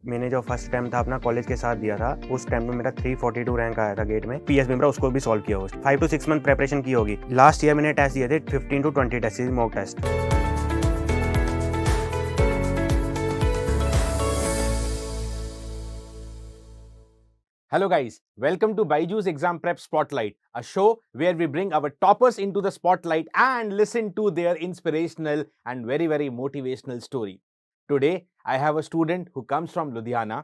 मैंने जो first time था अपना कॉलेज के साथ दिया था, उस टाइम में मेरा 342 रैंक आया था गेट में। पीएस मेरा उसको भी सॉल्व किया, 5 to 6 मंथ प्रेपरेशन की होगी। लास्ट ईयर मैंने टेस्ट दिए थे 15 to 20 test, mock test. Hello guys, welcome to Byju's Exam Prep Spotlight, a show where we bring our toppers into the spotlight and listen to their inspirational and very motivational story. Today, I have a student who comes from Ludhiana.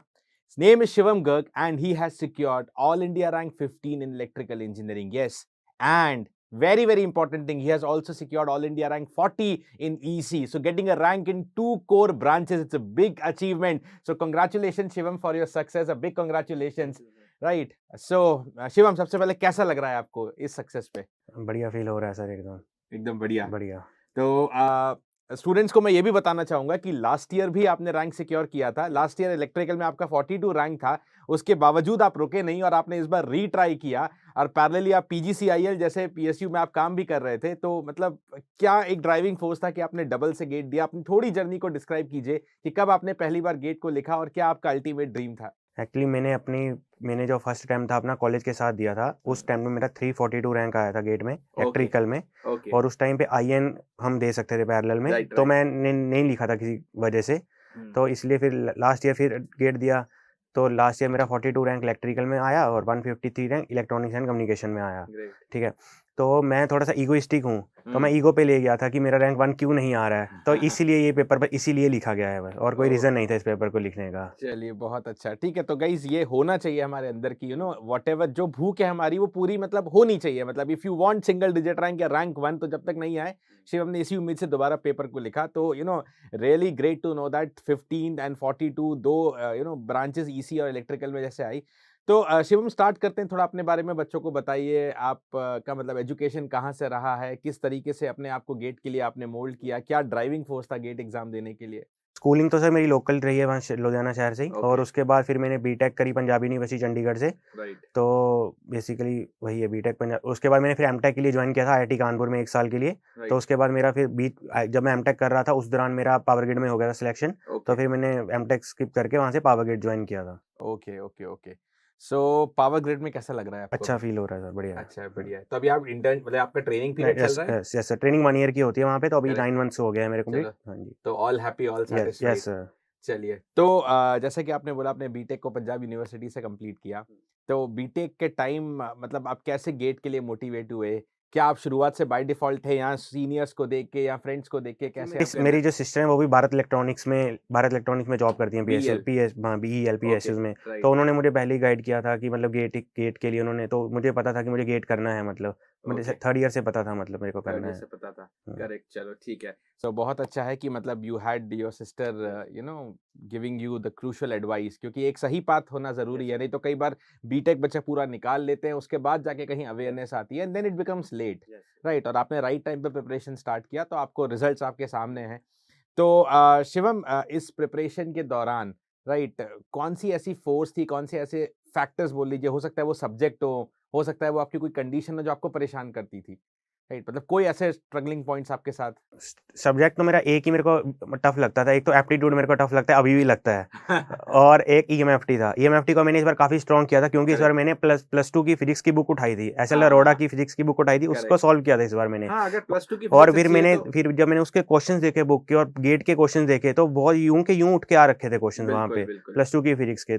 His name is Shivam Garg and he has secured All India rank 15 in electrical engineering. Yes, and very important thing, he has also secured All India rank 40 in EC. So getting a rank in 2 core branches, it's a big achievement. So congratulations Shivam for your success, a big congratulations. Right so Shivam, सबसे पहले कैसा लग रहा है आपको इस success पे? बढ़िया फील हो रहा है सर, एकदम बढ़िया। बढ़िया। तो स्टूडेंट्स को मैं ये भी बताना चाहूंगा कि लास्ट ईयर भी आपने रैंक सिक्योर किया था। लास्ट ईयर इलेक्ट्रिकल में आपका 42 रैंक था, उसके बावजूद आप रुके नहीं और आपने इस बार रीट्राई किया और पैरेलली आप पीजीसीआईएल जैसे पीएसयू में आप काम भी कर रहे थे। तो मतलब क्या एक ड्राइविंग फोर्स था कि आपने डबल से गेट दिया? अपनी थोड़ी जर्नी को डिस्क्राइब कीजिए कि कब आपने पहली बार गेट को लिखा और क्या आपका अल्टीमेट ड्रीम था? एक्चुअली मैंने जो फर्स्ट टाइम था अपना कॉलेज के साथ दिया था, उस टाइम में मेरा 342 रैंक आया था गेट में इलेक्ट्रिकल में। और उस टाइम पे आईएन हम दे सकते थे पैरेलल में, तो मैंने नहीं लिखा था किसी वजह से, तो इसलिए फिर लास्ट ईयर फिर गेट दिया। तो लास्ट ईयर मेरा 42 रैंक इलेक्ट्रिकल में आया और 153 रैंक इलेक्ट्रॉनिक्स एंड कम्युनिकेशन में आया। ठीक है, तो मैं थोड़ा सा ईगोइस्टिक हूँ, तो मैं ईगो पे ले गया था कि मेरा रैंक 1 क्यों नहीं आ रहा है, तो इसीलिए ये पेपर पर इसीलिए लिखा गया है बस, और कोई रीज़न नहीं था इस पेपर को लिखने का। चलिए बहुत अच्छा, ठीक है। तो गाइज ये होना चाहिए हमारे अंदर की, यू नो, व्हाटएवर जो भूख है हमारी वो पूरी मतलब होनी चाहिए। मतलब if you want single digit rank या रैंक 1, तो जब तक नहीं आए, शिवम ने इसी उम्मीद से दोबारा पेपर को लिखा। तो you know really great to know that 15 and 42 दो यू नो ब्रांचेस ईसी और इलेक्ट्रिकल में जैसे आई। तो शिवम स्टार्ट करते हैं, थोड़ा अपने बारे में बच्चों को बताइए। आप का मतलब एजुकेशन कहाँ से रहा है, किस तरीके से अपने आप को गेट के लिए आपने मोल्ड किया, क्या ड्राइविंग फोर्स था गेट एग्जाम देने के लिए? स्कूलिंग तो सर मेरी लोकल रही है वहाँ लुधियाना शहर से ही, और उसके बाद फिर मैंने बीटेक करी पंजाबी यूनिवर्सिटी चंडीगढ़ से। तो बेसिकली वही है बीटेक पंजाब। उसके बाद मैंने फिर एमटेक के लिए ज्वाइन किया था आईआईटी कानपुर में 1 साल के लिए। तो उसके बाद मेरा फिर जब मैं एमटेक कर रहा था उस दौरान मेरा पावर ग्रिड में हो गया था सिलेक्शन। तो फिर मैंने एमटेक स्किप करके वहाँ से पावर ग्रिड ज्वाइन किया था। ओके। सो पावर ग्रिड में कैसा लग रहा है आपको? अच्छा फील हो रहा है सर, बढ़िया। अच्छा बढ़िया है। तो अभी आप इंटर्न मतलब आपका ट्रेनिंग पीरियड चल रहा है? यस सर, ट्रेनिंग 1 ईयर की होती है वहाँ पे, तो अभी 9 मंथ्स हो गया है मेरे को। हाँ जी, तो all happy all satisfied? Yes sir. चलिए, तो जैसे कि आपने बोला आपने बीटेक को पंजाब यूनिवर्सिटी से कंप्लीट किया, तो बीटेक के टाइम मतलब आप कैसे गेट के लिए मोटिवेट हुए? क्या आप शुरुआत से बाय डिफॉल्ट थे या सीनियर्स को देख के या फ्रेंड्स को देख के कैसे? मेरी जो सिस्टर है वो भी भारत इलेक्ट्रॉनिक्स में जॉब करती हैं, बीईएल पीएसयू में। तो उन्होंने मुझे पहले ही गाइड किया था कि मतलब गेट के लिए उन्होंने, तो मुझे पता था कि मुझे गेट करना है, मतलब मुझे 3rd ईयर से पता था, मतलब मेरे को करना है। पता था, करेक्ट। चलो ठीक है। सो बहुत अच्छा है कि मतलब you had your sister you know giving you the crucial advice, क्योंकि एक सही पाथ होना जरूरी है। नहीं तो कई बार बीटेक बच्चे पूरा निकाल लेते हैं, उसके बाद जाके कहीं अवेयरनेस आती है and then it becomes late, right. और आपने राइट टाइम पे प्रिपरेशन स्टार्ट किया, तो आपको रिजल्ट्स आपके सामने हैं। तो शिवम, इस प्रिपरेशन के दौरान राइट कौन सी ऐसी फोर्स थी, कौन से ऐसे फैक्टर्स बोल लीजिए, हो सकता है वो सब्जेक्ट हो सकता है वो आपकी कोई कंडीशन हो जो आपको परेशान करती थी, राइट? मतलब कोई ऐसे स्ट्रगलिंग पॉइंट्स आपके साथ? सब्जेक्ट तो मेरा एक ही मेरे को टफ लगता था, एक तो एप्टीट्यूड मेरे को टफ लगता है, अभी भी लगता है। और एक ईएमएफटी था। ईएमएफटी को मैंने इस बार काफी स्ट्रॉन्ग किया था, क्योंकि इस बार मैंने प्लस 2 की फिजिक्स की बुक उठाई थी, एसएल अरोड़ा की फिजिक्स की बुक उठाई थी, उसको सॉल्व किया था इस बार मैंने। अगर प्लस 2 की और फिर जब मैंने उसके क्वेश्चंस देखे बुक के और गेट के क्वेश्चंस देखे, तो बहुत यूं के यूं उठ के आ रखे थे क्वेश्चंस वहां पे प्लस 2 की फिजिक्स के।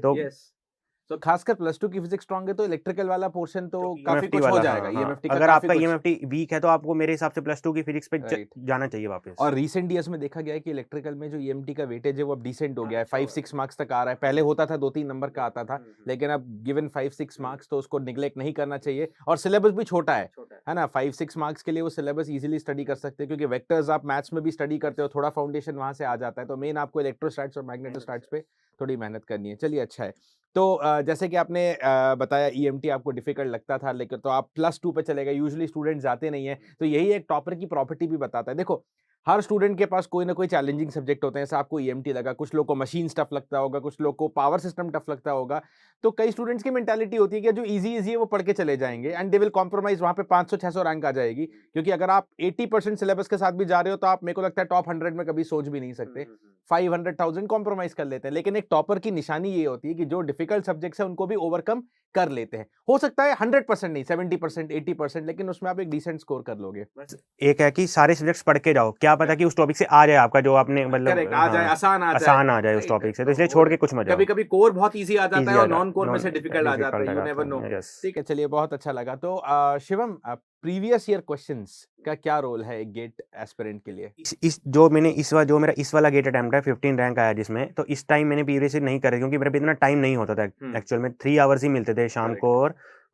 तो खासकर प्लस 2 की फिजिक्स स्ट्रांग है तो इलेक्ट्रिकल वाला पोर्शन तो काफी कुछ हो जाएगा। ईएमएफटी का अगर आपका ईएमएफटी वीक है तो आपको मेरे हिसाब से प्लस 2 की फिजिक्स पे जाना चाहिए वापस। और रीसेंट ईयर्स में देखा गया है कि इलेक्ट्रिकल में जो ईएमटी का वेटेज है वो अब डिसेंट हो गया है, 5-6 मार्क्स तक आ रहा है। पहले होता था 2-3 नंबर का आता था, लेकिन अब गिवन 5-6 मार्क्स तो उसको निगलेक्ट नहीं करना चाहिए। और सिलेबस भी छोटा है ना, 5-6 मार्क्स के लिए वो सिलेबस इजीली स्टडी कर सकते हैं, क्योंकि वेक्टर्स आप मैथ्स में भी स्टडी करते हो, थोड़ा फाउंडेशन वहां से आ जाता है। तो मेन आपको इलेक्ट्रोस्टैट्स और मैग्नेटोस्टैट्स पे थोड़ी मेहनत करनी है। चलिए अच्छा है। तो जैसे कि आपने बताया ईएमटी आपको डिफिकल्ट लगता था, लेकिन तो आप प्लस 2 पे चले गए। यूजुअली स्टूडेंट जाते नहीं है, तो यही एक टॉपर की प्रॉपर्टी भी बताता है। देखो हर स्टूडेंट के पास कोई ना कोई चैलेंजिंग सब्जेक्ट होते हैं, जैसे आपको ईएमटी लगा, कुछ लोग को मशीन टफ लगता होगा, कुछ लोग को पावर सिस्टम टफ लगता होगा। तो कई स्टूडेंट्स की मेंटालिटी होती है कि जो इजी है वो पढ़ के चले जाएंगे एंड दे विल कॉम्प्रोमाइज, वहां पे 500-600 रैंक आ जाएगी, क्योंकि अगर आप 80% सिलेबस के साथ भी जा रहे हो तो आप, मेरे को लगता है, टॉप 100 में कभी सोच भी नहीं सकते। 500,000 कॉम्प्रोमाइज कर लेते हैं, लेकिन एक टॉपर की निशानी ये होती है कि जो डिफिकल्ट सब्जेक्ट्स है उनको भी ओवरकम कर लेते हैं। हो सकता है 100% नहीं, 70%, 80%, लेकिन उसमें आप एक डिसेंट स्कोर कर लोगे। एक है कि सारे सब्जेक्ट्स पढ़ के जाओ, क्या पता कि उस टॉपिक से आ जाए आपका, जो आपने मतलब आ जाए, आसान आ जाए उस टॉपिक से, तो इसलिए छोड़ के कुछ मत जाओ। कभी-कभी कोर बहुत इजी आ जाता है और नॉन कोर में से डिफिकल्ट आ जाता है, यू नेवर नो। ठीक है, चलिए, बहुत अच्छा लगा। तो शिवम, प्रीवियस ईयर क्वेश्चंस का क्या रोल है एक गेट एस्पिरेंट के लिए? इस जो मैंने जो मेरा इस वाला गेट अटेम्प्ट है, 15 रैंक आया जिसमें, तो इस टाइम मैंने प्रीवियस ईयर नहीं करे, क्योंकि मेरे पे इतना टाइम नहीं होता था एक्चुअल में। 3 आवर्स ही मिलते थे शाम को,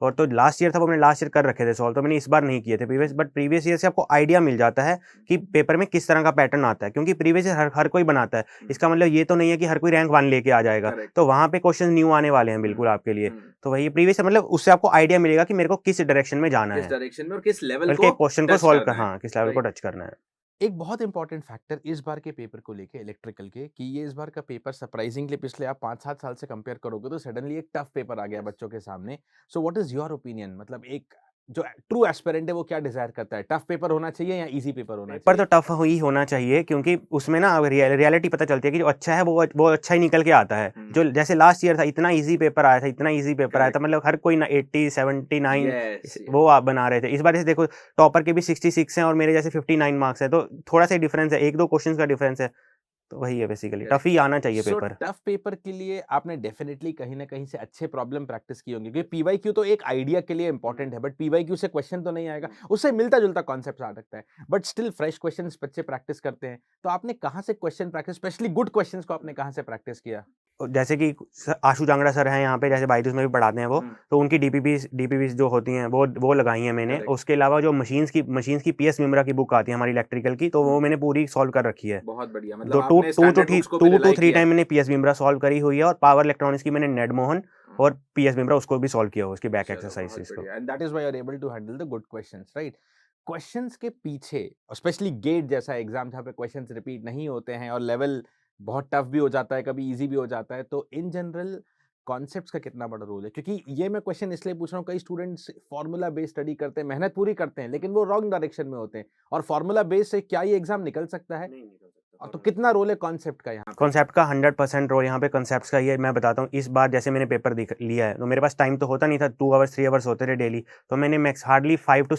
और तो लास्ट ईयर था, वो मैंने लास्ट ईयर कर रखे थे सॉल्व, तो मैंने इस बार नहीं किए थे प्रीवियस। बट प्रीवियस ईयर से आपको आइडिया मिल जाता है कि पेपर में किस तरह का पैटर्न आता है, क्योंकि प्रीवियस ईयर हर कोई बनाता है। इसका मतलब ये तो नहीं है कि हर कोई रैंक 1 लेके आ जाएगा, तो वहां पे क्वेश्चन न्यू आने वाले हैं बिल्कुल आपके लिए। तो वही प्रीवियस मतलब उससे आपको आइडिया मिलेगा कि मेरे को किस डायरेक्शन में जाना है, और किस लेवल को क्वेश्चन को सॉल्व करना है, किस लेवल को टच करना है। एक बहुत इंपॉर्टेंट फैक्टर इस बार के पेपर को लेके, इलेक्ट्रिकल के, कि ये इस बार का पेपर सरप्राइजिंगली पिछले आप 5-7 साल से कंपेयर करोगे तो सडनली एक टफ पेपर आ गया बच्चों के सामने। So what is your opinion? मतलब एक जो ट्रू एस्पिरेंट है वो क्या डिजायर करता है? टफ पेपर होना चाहिए या इजी पेपर होना चाहिए? पर तो टफ ही होना चाहिए, क्योंकि उसमें ना रियलिटी पता चलती है कि जो अच्छा है वो अच्छा ही निकल के आता है। जो जैसे लास्ट ईयर था, इतना इजी पेपर आया था, मतलब हर कोई ना 80, 79 वो आप बना रहे थे। इस बार जैसे देखो, टॉपर के भी 66 हैं और मेरे जैसे 59 मार्क्स है, तो थोड़ा सा डिफरेंस है, 1-2 क्वेश्चन का डिफरेंस है। तो वही है बेसिकली, टफ ही आना चाहिए पेपर। टफ पेपर के लिए आपने डेफिनेटली कहीं ना कहीं से अच्छे प्रॉब्लम प्रैक्टिस की होंगी, क्योंकि पीवाईक्यू तो एक आइडिया के लिए इंपॉर्टेंट है, बट पीवाईक्यू से क्वेश्चन तो नहीं आएगा, उससे मिलता जुलता कॉन्सेप्ट आ सकता है, बट स्टिल फ्रेश क्वेश्चंस बच्चे प्रैक्टिस करते हैं। तो आपने कहाँ से question practice, specially good questions को आपने कहाँ से प्रैक्टिस किया? जैसे कि आशु जांगड़ा सर हैं यहाँ पे, जैसे बायजूस में भी पढ़ाते हैं वो, तो उनकी डीपीपीस जो होती हैं वो लगाई हैं मैंने। उसके अलावा जो मशीन्स की पीएस मिम्रा की बुक आती है हमारी इलेक्ट्रिकल की, तो वो मैंने पूरी सॉल्व कर रखी है। बहुत बढ़िया, मतलब 2 to 3 टाइम मैंने पीएस मिम्रा सॉल्व करी हुई है, और पावर इलेक्ट्रॉनिक्स की मैंने नेड मोहन और पीएस मिम्रा उसको भी सॉल्व किया हुआ, उसकी बैक एक्सरसाइजेस को। And that is why you are able to handle the good questions, right? Questions के पीछे, स्पेशली गेट जैसा एग्जाम जहाँ पे क्वेश्चंस रिपीट नहीं होते हैं और लेवल बहुत टफ भी हो जाता है, कभी इजी भी हो जाता है, तो इन जनरल कॉन्सेप्ट्स का कितना बड़ा रोल है? क्योंकि ये मैं क्वेश्चन इसलिए पूछ रहा हूँ, कई स्टूडेंट्स फार्मूला बेस्ड स्टडी करते हैं, मेहनत पूरी करते हैं, लेकिन वो रॉन्ग डायरेक्शन में होते हैं। और फार्मूला बेस्ड से क्या ये एग्जाम निकल सकता है? नहीं निकल सकता। तो कितना रोल है कॉन्सेप्ट का यहाँ? कॉन्सेप्ट का 100% रोल यहाँ पे कॉन्सेप्ट्स का ही है। मैं बताता हूँ, इस बार जैसे मैंने पेपर लिया है, तो मेरे पास टाइम तो होता नहीं था, 2 आवर्स 3 आवर्स होते थे डेली, तो मैंने max hardly 5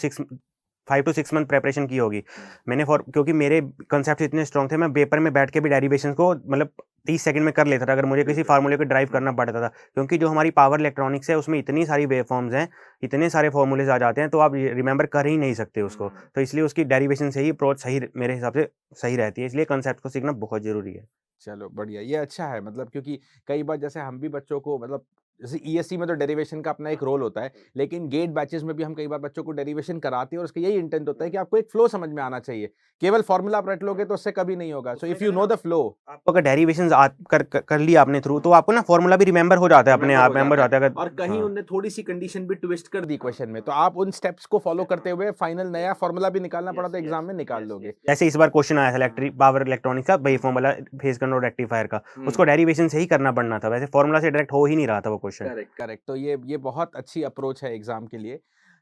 to 6 month preparation की होगी मैंने, क्योंकि मेरे कॉन्सेप्ट इतने स्ट्रॉन्ग थे, मैं पेपर में बैठ के भी डेरिवेशन को मतलब 30 सेकंड में कर लेता था, अगर मुझे किसी फार्मूले को ड्राइव करना पड़ता था, क्योंकि जो हमारी पावर इलेक्ट्रॉनिक्स है उसमें इतनी सारी वेव फॉर्म्स हैं, इतने सारे फॉर्मूलेज आ जाते हैं, तो आप रिमेंबर कर ही नहीं सकते उसको। तो इसलिए उसकी डेरिवेशन से ही अप्रोच सही, मेरे हिसाब से सही रहती है, इसलिए कॉन्सेप्ट को सीखना बहुत जरूरी है। चलो बढ़िया, ये अच्छा है, मतलब क्योंकि कई बार जैसे हम भी बच्चों को, मतलब जैसे ईएससी में तो डेरिवेशन का अपना एक रोल होता है, लेकिन गेट बैचेस में भी हम कई बार बच्चों को डेरिवेशन कराते हैं, और उसका यही इंटेंट होता है कि आपको एक फ्लो समझ में आना चाहिए। केवल फॉर्मूला आप रट लोगे तो उससे कभी नहीं होगा। So if you know the flow, आपको अगर डेरिवेशन कर लिया आपने थ्रू, तो आपको ना फॉर्मूला भी रिमेंबर हो जाता है अपने आप, मेंबर हो जाता है। और कहीं उन्होंने थोड़ी सी कंडीशन भी ट्विस्ट कर दी क्वेश्चन में, तो आप उन स्टेप्स को फॉलो करते हुए फाइनल नया फॉर्मूला भी निकालना पड़ा तो एग्जाम में निकाल लोगे। जैसे इस बार क्वेश्चन आया था पावर इलेक्ट्रॉनिक्स का, वही फॉर्मूला फेज कंट्रोल रेक्टिफायर का, उसको डेरिवेशन से ही करना पड़ना था, वैसे फॉर्मूला से डायरेक्ट हो ही नहीं रहा था वो क्वेश्चन। करेक्ट। तो ये बहुत अच्छी अप्रोच है एग्जाम के लिए।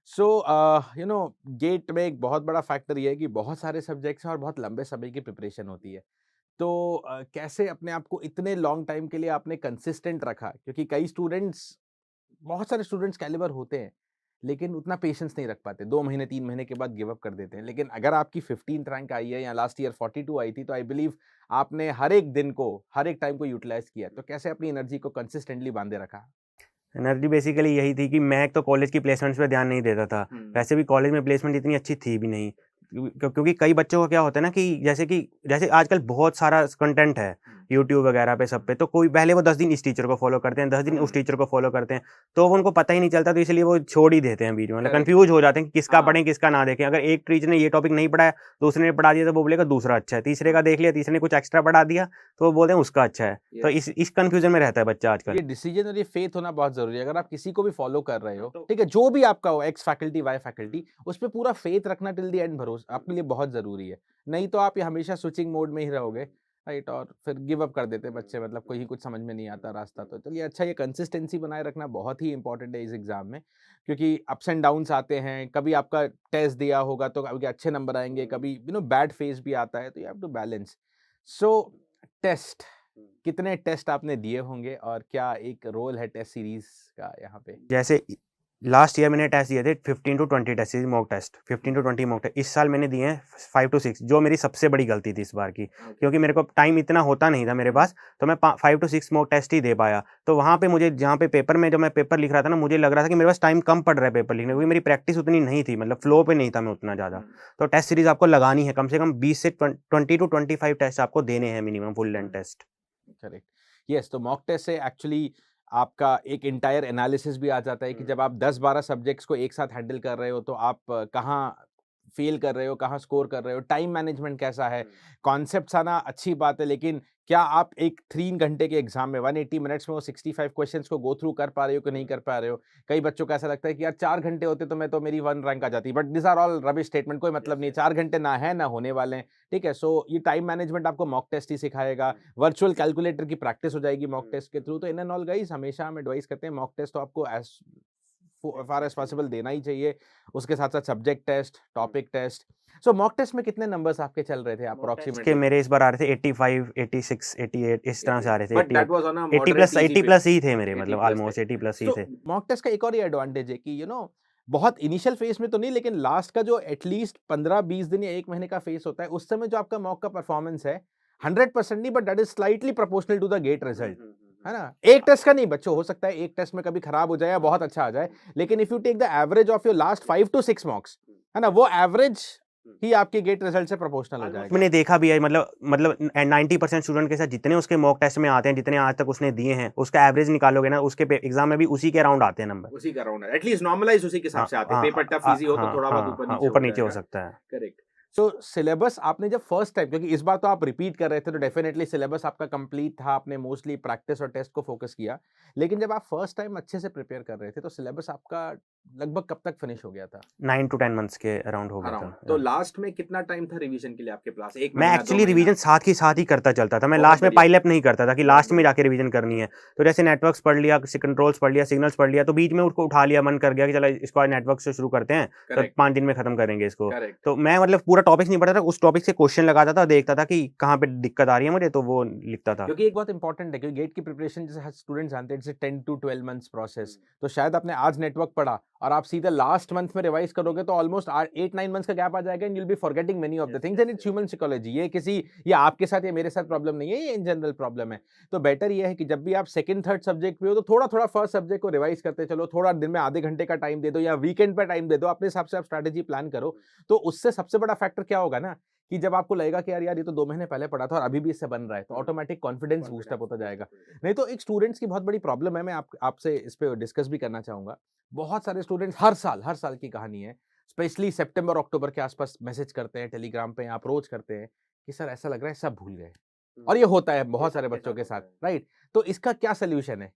सो यू नो, गेट में एक बहुत बड़ा फैक्टर ये है कि बहुत सारे सब्जेक्ट्स हैं और बहुत लंबे समय की प्रिपरेशन होती है। तो कैसे अपने आप को इतने लॉन्ग टाइम के लिए आपने कंसिस्टेंट रखा? क्योंकि कई स्टूडेंट्स, बहुत सारे स्टूडेंट्स कैलिबर होते हैं, लेकिन उतना पेशेंस नहीं रख पाते, 2 महीने 3 महीने के बाद गिव अप कर देते हैं। लेकिन अगर आपकी 15th रैंक आई है या लास्ट ईयर 42 आई थी, तो आई बिलीव आपने हर एक दिन को, हर एक टाइम को यूटिलाइज किया। तो कैसे अपनी एनर्जी को कंसिस्टेंटली बांधे रखा? एनर्जी बेसिकली यही थी कि मैं तो कॉलेज की प्लेसमेंट्स पे ध्यान नहीं देता था, वैसे भी कॉलेज में प्लेसमेंट इतनी अच्छी थी भी नहीं, क्योंकि कई बच्चों को क्या होता है ना कि जैसे आजकल बहुत सारा कंटेंट है यूट्यूब वगैरह पे सब पे, तो कोई पहले वो 10 दिन इस टीचर को फॉलो करते हैं, 10 दिन उस टीचर को फॉलो करते हैं, तो वो उनको पता ही नहीं चलता, तो इसलिए वो छोड़ ही देते हैं बीच में, मतलब कंफ्यूज हो जाते हैं कि किसका पढ़ें किसका ना देखें। अगर एक टीचर ने ये टॉपिक नहीं पढ़ाया, दूसरे ने पढ़ा दिया, तो वो बोलेगा दूसरा अच्छा है, तीसरे का देख लिया, तीसरे ने कुछ एक्स्ट्रा पढ़ा दिया, तो वो बोलते हैं उसका अच्छा है। तो इस कंफ्यूजन में रहता है बच्चा आजकल। ये डिसीजन और ये फेथ होना बहुत जरूरी है। अगर आप किसी को भी फॉलो कर रहे हो, ठीक है, जो भी आपका हो, एक्स फैकल्टी वाई फैकल्टी, उस पर पूरा फेथ रखना टिल द एंड, भरोसा आपके लिए बहुत ज़रूरी है। नहीं तो आप ये हमेशा स्विचिंग मोड में ही रहोगे, राइट, और फिर गिव अप कर देते हैं बच्चे, मतलब कोई कुछ समझ में नहीं आता रास्ता। तो चलिए अच्छा, ये कंसिस्टेंसी बनाए रखना बहुत ही इंपॉर्टेंट है इस एग्ज़ाम में, क्योंकि अप्स एंड डाउन्स आते हैं। कभी आपका टेस्ट दिया होगा तो कभी अच्छे नंबर आएँगे, कभी बैड फेज़ भी आता है, तो you have to balance. So test, कितने टेस्ट आपने दिए होंगे और क्या एक रोल है टेस्ट सीरीज़ का यहाँ पे? जैसे लास्ट ईयर मैंने टेस्ट दिए थे 15 to 20 test, mock test 15 to 20 mock test. इस साल मैंने दिए हैं 5 टू 6, जो मेरी सबसे बड़ी गलती थी इस बार की, क्योंकि मेरे को टाइम इतना होता नहीं था मेरे पास, तो मैं 5 टू 6 मॉक टेस्ट ही दे पाया। तो वहाँ पे मुझे, जहाँ पे पेपर में, जब मैं पेपर लिख रहा था ना, मुझे लग रहा था कि मेरे पास टाइम कम पड़ रहा है पेपर लिखने, क्योंकि मेरी प्रैक्टिस उतनी नहीं थी, मतलब फ्लो पे नहीं था मैं उतना ज़्यादा। तो टेस्ट सीरीज आपको लगानी है, कम से कम 20 से 20 टू 25 टेस्ट आपको देने हैं minimum, full length test. Correct, yes. तो मॉक टेस्ट से एक्चुअली आपका एक एंटायर एनालिसिस भी आ जाता है कि जब आप 10-12 सब्जेक्ट्स को एक साथ हैंडल कर रहे हो तो आप कहाँ फेल कर रहे हो, कहाँ स्कोर कर रहे हो, टाइम मैनेजमेंट कैसा है, कॉन्सेप्ट्स आना अच्छी बात है, लेकिन क्या आप एक 3 घंटे के एग्जाम में 180 मिनट्स में वो 65 क्वेश्चंस को गो थ्रू कर पा रहे हो कि नहीं कर पा रहे हो? कई बच्चों को ऐसा लगता है कि यार 4 घंटे होते तो मेरी 1 रैंक आ जाती, but this are all rubbish statement, कोई मतलब नहीं, 4 घंटे ना है ना होने वाले हैं, ठीक है? सो ये टाइम मैनेजमेंट आपको मॉक टेस्ट ही सिखाएगा, वर्चुअल कैलकुलेटर की प्रैक्टिस हो जाएगी मॉक टेस्ट के थ्रू। तो इन एंड ऑल गाइस, हमेशा हम एडवाइस करते हैं मॉक टेस्ट तो आपको एज फार एज पॉसिबल देना ही चाहिए। उसके साथ-साथ सब्जेक्ट टेस्ट, टॉपिक टेस्ट। सो मॉक टेस्ट में कितने नंबर्स आपके चल रहे थे के अप्रॉक्सिमेटली? मेरे इस बार आ रहे थे 85, 86, 88, इस तरह से आ रहे थे। But that was on a 80 moderate plus, easy 80 पे। प्लस ही थे मेरे, 80 मतलब प्लस ऑलमोस्ट थे। 80 प्लस ही सो थे। मॉक टेस्ट का एक और ये एडवांटेज है कि बहुत इनिशियल फेज में तो नहीं, लेकिन लास्ट का जो एटलीस्ट 15-20 दिन या 1 महीने का फेज होता है, उस समय जो आपका मॉक का परफॉर्मेंस है, 100% नहीं, but that is slightly proportional to the GATE result, है ना? एक टेस्ट का नहीं बच्चों, हो सकता है एक टेस्ट में कभी खराब हो जाए या बहुत अच्छा आ जाए, लेकिन if you take the average of your last 5 to 6 mocks, है ना, वो एवरेज ही आपके गेट रिजल्ट से प्रोपोर्शनल हो जाएगा। मैंने देखा भी है, मतलब 90% स्टूडेंट के साथ जितने उसके मॉक टेस्ट में आते हैं, जितने आज तक उसने दिए हैं, उसका एवरेज निकालोगे ना, उसके एग्जाम में भी उसी के अराउंड आते हैं नंबर, उसी का अराउंड है, एटलीस्ट नॉर्मलाइज उसी के हिसाब से आते हैं। पेपर टफ इजी हो तो थोड़ा बहुत ऊपर नीचे हो जाएगा। सकता है। करेक्ट। सो सिलेबस आपने जब फर्स्ट टाइम, क्योंकि इस बार तो आप रिपीट कर रहे थे, तो डेफिनेटली सिलेबस आपका कंप्लीट था, आपने मोस्टली प्रैक्टिस और टेस्ट को फोकस किया, लेकिन जब आप फर्स्ट टाइम अच्छे से प्रिपेयर कर रहे थे तो सिलेबस आपका लगभग कब तक फिनिश हो गया था? 9 टू 10 मंथ्स के अराउंड हो गया था। तो लास्ट में कितना टाइम था रिवीजन के लिए आपके पास? एक मैं महीना, 2 एक्चुअली महीना? रिवीजन साथ ही करता चलता था। मैं बहुत लास्ट में बढ़िया। पाइल अप नहीं करता था कि बहुत लास्ट में बढ़िया। जाके रिवीजन करनी है। तो जैसे नेटवर्क्स पढ़ लिया, कंट्रोल्स पढ़ लिया, सिग्नल्स पढ़ लिया, तो बीच में उसको उठा लिया, मन कर गया कि चलो इसको आज नेटवर्क से शुरू करते हैं, तो करेक्ट, 5 दिन में खत्म करेंगे इसको। करेक्ट। तो मैं मतलब पूरा टॉपिक्स नहीं पढ़ता था, उस टॉपिक से क्वेश्चन लगाता था, देखता था कि कहाँ पे दिक्कत आ रही है मुझे, तो वो लिखता था। क्योंकि एक बहुत इंपॉर्टेंट है, क्योंकि गेट की प्रिपरेशन जैसे स्टूडेंट्स जानते हैं, इट्स 10 टू 12 मंथ्स प्रोसेस। तो शायद आपने आज नेटवर्क पढ़ा और आप सीधे लास्ट मंथ में रिवाइज करोगे तो ऑलमोस्ट 8-9 मंथ्स का गैप आ जाएगा, and you will be forgetting many of the things, and it's human psychology. ये आपके साथ या मेरे साथ प्रॉब्लम नहीं है, ये इन जनरल प्रॉब्लम है। तो बेटर ये है कि जब भी आप सेकंड थर्ड सब्जेक्ट पे हो तो थोड़ा थोड़ा फर्स्ट सब्जेक्ट को रिवाइज करते चलो, थोड़ा दिन में आधे घंटे का टाइम दे दो या वीकेंड पर टाइम दे दो, अपने हिसाब से आप स्ट्रैटेजी प्लान करो। तो उससे सबसे बड़ा फैक्टर क्या होगा ना, कि जब आपको लगेगा कि यार ये तो 2 महीने पहले पढ़ा था और अभी भी इससे बन रहा है, तो ऑटोमेटिक कॉन्फिडेंस बूस्ट अप होता जाएगा। नहीं तो एक स्टूडेंट्स की बहुत बड़ी प्रॉब्लम है, मैं आपसे इस पे डिस्कस भी करना चाहूंगा। बहुत सारे स्टूडेंट्स हर साल की कहानी है, स्पेशली सितंबर अक्टूबर के आसपास मैसेज करते हैं टेलीग्राम पे या अप्रोच करते हैं कि सर ऐसा लग रहा है सब भूल गए, और ये होता है बहुत सारे बच्चों के साथ, राइट? तो इसका क्या सोल्यूशन है?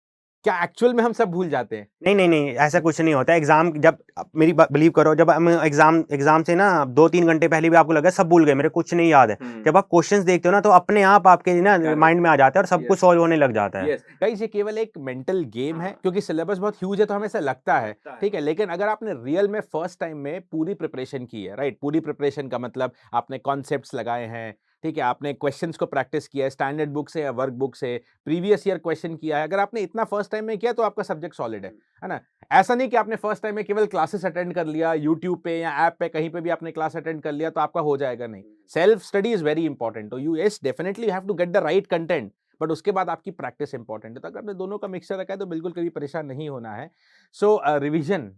क्या एक्चुअल में हम सब भूल जाते हैं? नहीं, ऐसा कुछ नहीं होता है। एग्जाम जब, मेरी बिलीव करो, जब हम एग्जाम से ना 2-3 घंटे पहले भी आपको लगा सब भूल गए, मेरे कुछ नहीं याद है, जब आप क्वेश्चंस देखते हो ना, तो अपने आप आपके ना माइंड में आ जाता है और सब कुछ सॉल्व होने लग जाता है। गाइस, ये केवल एक मेंटल गेम है, क्योंकि सिलेबस बहुत ह्यूज है तो हमें ऐसा लगता है, ठीक है, लेकिन अगर आपने रियल में फर्स्ट टाइम में पूरी प्रिपरेशन की है, राइट, पूरी प्रिपरेशन का मतलब आपने कॉन्सेप्ट्स लगाए हैं, ठीक है, आपने क्वेश्चंस को प्रैक्टिस किया है स्टैंडर्ड बुक से या वर्क बुक से, प्रीवियस ईयर क्वेश्चन किया है, अगर आपने इतना फर्स्ट टाइम में किया तो आपका सब्जेक्ट सॉलिड है ना? ऐसा नहीं कि आपने फर्स्ट टाइम में केवल क्लासेस अटेंड कर लिया, यूट्यूब पे या ऐप पे कहीं पे भी आपने क्लास अटेंड कर लिया तो आपका हो जाएगा, नहीं। Self study is very important. तो you yes definitely have to get the right content, but उसके बाद आपकी प्रैक्टिस इंपॉर्टेंट है। तो अगर आपने दोनों का मिक्सचर रखा है तो बिल्कुल कभी परेशान नहीं होना है। सो रिवीजन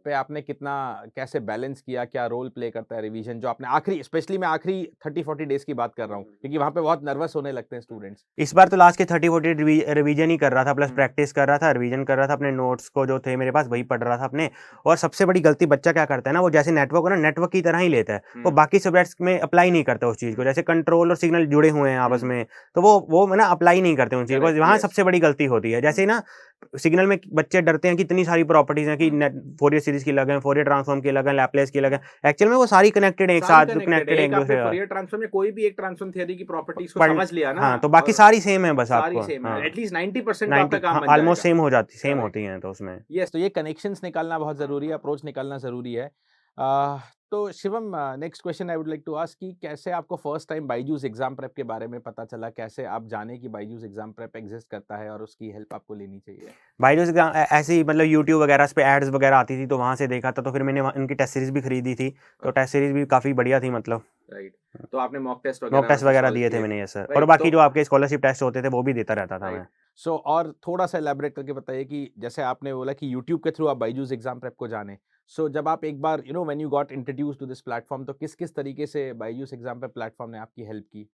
पे आपने कितना, कैसे बैलेंस किया, क्या रोल प्ले करता है रिवीजन, जो आपने आखिरी, स्पेशली मैं आखिरी 30-40 डेज की बात कर रहा हूँ, क्योंकि वहां पे बहुत नर्वस होने लगते हैं स्टूडेंट्स। इस बार तो लास्ट के 30-40 रिवीजन ही कर रहा था, प्लस प्रैक्टिस कर रहा था, रिवीजन कर रहा था, अपने नोट्स को जो थे मेरे पास वही पढ़ रहा था अपने। और सबसे बड़ी गलती बच्चा क्या करता है ना, वो जैसे नेटवर्क हो ना, नेटवर्क की तरह ही लेता है, वो बाकी सब्जेक्ट्स में अप्लाई नहीं करता उस चीज़ को। जैसे कंट्रोल और सिग्नल जुड़े हुए हैं आपस में, तो वो ना अप्लाई नहीं करते उन चीज़ को, वहाँ सबसे बड़ी गलती होती है। जैसे ना सिग्नल में बच्चे डरते हैं कि इतनी सारी प्रॉपर्टीज हैं कि फोरियर सीरीज की अलग है, फोरियर ट्रांसफॉर्म की अलग है, लैपलेस की अलग है। एक्चुअल में वो सारी कनेक्टेड है, एक साथ कनेक्टेड है एक दूसरे से। फोरियर ट्रांसफॉर्म में कोई भी एक ट्रांसफॉर्म थ्योरी की प्रॉपर्टीज को समझ लिया ना, हाँ, तो बाकी सारी सेम है, बस आपको एटलीस्ट 90% आपका काम बन ऑलमोस्ट सेम हो जाती, सेम होती हैं तो उसमें। यस, तो ये कनेक्शंस निकालना बहुत जरूरी है, अप्रोच निकालना जरूरी है। तो Shivam, next question I would like to ask कि कैसे आपको first time Byju's exam prep के बारे में पता चला, कैसे आप जाने कि बायजूस एग्जाम प्रेप एग्जिस्ट करता है और उसकी हेल्प आपको लेनी चाहिए? बायजूस एग्जाम ऐसे ही मतलब यूट्यूब वगैरह पे एड्स वगैरह आती थी तो वहाँ से देखा था, तो फिर मैंने इनकी टेस्ट सीरीज भी खरीदी थी, तो टेस्ट सीरीज भी काफ़ी बढ़िया थी मतलब। राइट, तो आपने मॉक टेस्ट वगैरह दिए थे मैंने, यस सर। और बाकी जो आपके स्कॉलरशिप टेस्ट होते थे वो भी देता रहता था मैं। सो और थोड़ा सा एलैबोरेट करके बताइए कि जैसे आपने बोला कि यूट्यूब के थ्रू आप बायजूस एग्जाम प्रेप को जाने, सो जब आप एक बार when you got introduced to this platform, तो किस किस तरीके से बायजूस एग्जाम प्रेप प्लेटफॉर्म ने आपकी हेल्प की?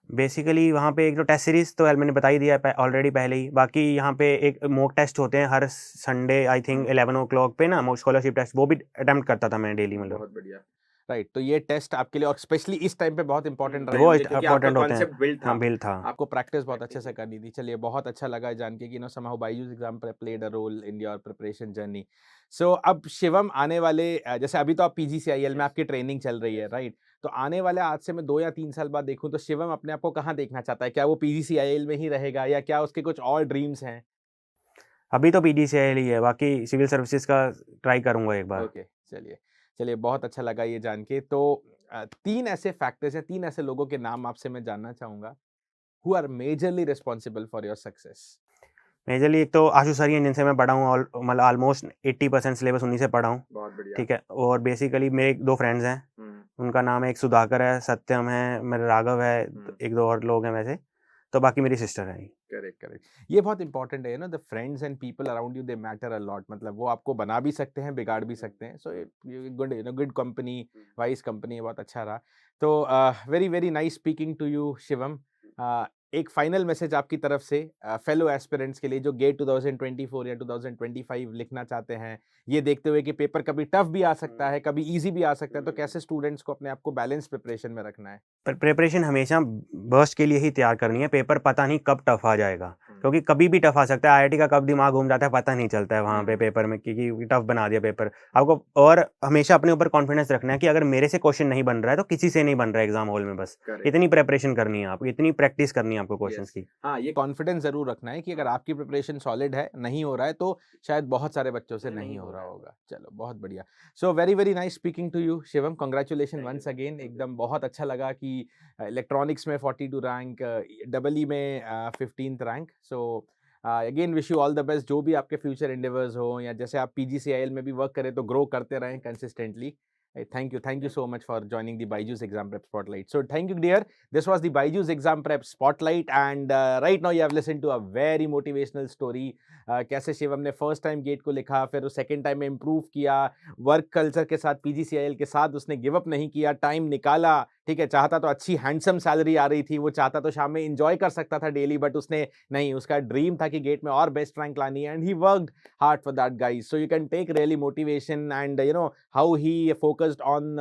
बेसिकली वहाँ पे एक तो टेस्ट सीरीज तो मैंने बता ही दिया है ऑलरेडी पहले ही। बाकी यहाँ पे एक मॉक टेस्ट होते हैं हर संडे आई थिंक 11 o'clock पे ना, मॉक स्कॉलरशिप टेस्ट, वो भी अटेम्प्ट करता था मैं डेली मतलब। बहुत बढ़िया। राइट, तो ये टेस्ट आपके लिए और स्पेशली इस टाइम पे बहुत इंपॉर्टेंट रहे वो होंगे क्योंकि आपका इम्पोर्टेंट होते कॉन्सेप्ट हैं। बिल्ड था। हाँ, बिल्ड था। आपको प्रैक्टिस बहुत अच्छे से करनी थी। चलिए, बहुत अच्छा लगा जान के कि somehow Byju's exam prep played a role in your preparation journey. So अब शिवम आने वाले जैसे अभी तो आप पीजीसीआईएल में आपकी ट्रेनिंग चल रही है, राइट? तो आने वाले आज से मैं 2 या 3 साल बाद देखूं तो शिवम अपने आप को कहाँ देखना चाहता है? क्या वो पीजीसीआईएल में ही रहेगा या क्या उसके कुछ और ड्रीम्स हैं? अभी तो पीजीसीएल ही है, बाकी सिविल सर्विसेज का ट्राई करूंगा एक बार। ओके, चलिए चलिए, बहुत अच्छा लगा ये जान के। तो 3 ऐसे फैक्टर्स हैं, 3 ऐसे लोगों के नाम आपसे मैं जानना चाहूंगा who are majorly responsible for your success. Majorly एक तो आशु सर ही हैं जिनसे मैं पढ़ा हूँ, मतलब ऑलमोस्ट 80% सिलेबस उन्हीं से पढ़ा हूँ। बहुत बढ़िया। ठीक है, और बेसिकली मेरे 2 फ्रेंड्स हैं, उनका नाम है, एक सुधाकर है, सत्यम है, मेरा राघव है, एक 2 और लोग हैं वैसे, तो बाकी मेरी सिस्टर है। करेक्ट करेक्ट, ये बहुत इंपॉर्टेंट है the friends and people around you, they matter a lot. मतलब वो आपको बना भी सकते हैं, बिगाड़ भी सकते हैं। So good company, wise company, बहुत अच्छा रहा। तो very very nice speaking to you Shivam. एक फाइनल मैसेज आपकी तरफ से फेलो एस्पिरेंट्स के लिए जो गेट 2024 या 2025 लिखना चाहते हैं, ये देखते हुए कि पेपर कभी टफ भी आ सकता है, कभी इजी भी आ सकता है, तो कैसे स्टूडेंट्स को अपने आप को बैलेंस प्रिपरेशन में रखना है? प्रिपरेशन हमेशा बर्स्ट के लिए ही तैयार करनी है, पेपर पता नहीं कब टफ आ जाएगा, क्योंकि कभी भी टफ आ सकता है। आईआईटी का कब दिमाग घूम जाता है पता नहीं चलता है वहाँ पे पेपर में, क्योंकि टफ बना दिया पेपर आपको। और हमेशा अपने ऊपर कॉन्फिडेंस रखना है कि अगर मेरे से क्वेश्चन नहीं बन रहा है तो किसी से नहीं बन रहा है एग्जाम हॉल में, बस इतनी प्रिपरेशन करनी है आपको, इतनी प्रैक्टिस करनी है आपको क्वेश्चंस की। हाँ, ये कॉन्फिडेंस जरूर रखना है कि अगर आपकी प्रिपरेशन सॉलिड है, नहीं हो रहा है, तो शायद बहुत सारे बच्चों से नहीं हो रहा होगा। चलो, बहुत बढ़िया। So very very nice speaking to you Shivam, congratulation once again. एकदम बहुत अच्छा लगा कि इलेक्ट्रॉनिक्स में 42 रैंक, डबल में 15th rank. So again wish you all the best, जो भी आपके फ्यूचर एंडेवर्स हो या जैसे आप पीजीसीआईएल में भी वर्क करें तो ग्रो करते रहें consistently. Thank you so much for joining the Byju's Exam Prep Spotlight. So thank you, dear. This was the Byju's Exam Prep Spotlight, and right now you have listened to a very motivational story. कैसे शिवम ने first time gate को लिखा, फिर वो second time में improve किया, work culture के साथ पीजीसीआईएल के साथ उसने गिव अप नहीं किया, टाइम निकाला। ठीक है, चाहता तो अच्छी हैंडसम सैलरी आ रही थी, वो चाहता तो शाम में इंजॉय कर सकता था डेली, बट उसने नहीं, उसका ड्रीम था कि गेट में और बेस्ट रैंक लानी है, and he worked hard for that guys. So you can take really motivation, and how he focused on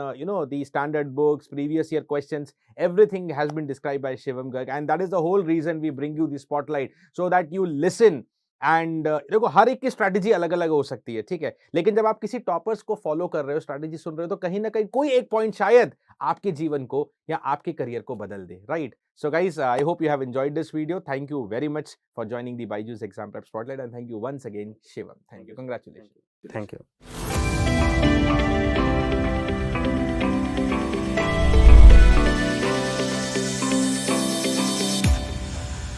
the standard books, previous year questions, everything has been described by Shivam Garg, and that is the whole reason we bring you the spotlight, so that you listen. And देखो, हर एक की strategy अलग अलग हो सकती है, ठीक है, लेकिन जब आप किसी टॉपर्स को फॉलो कर रहे हो, स्ट्रैटेजी सुन रहे हो, तो कहीं ना कहीं कोई एक पॉइंट शायद आपके जीवन को या आपके करियर को बदल दे, right? So guys, I hope you have enjoyed this video. Thank you very much for joining the Byju's exam prep spotlight, and thank you once again Shivam. Thank you, congratulation. Thank you.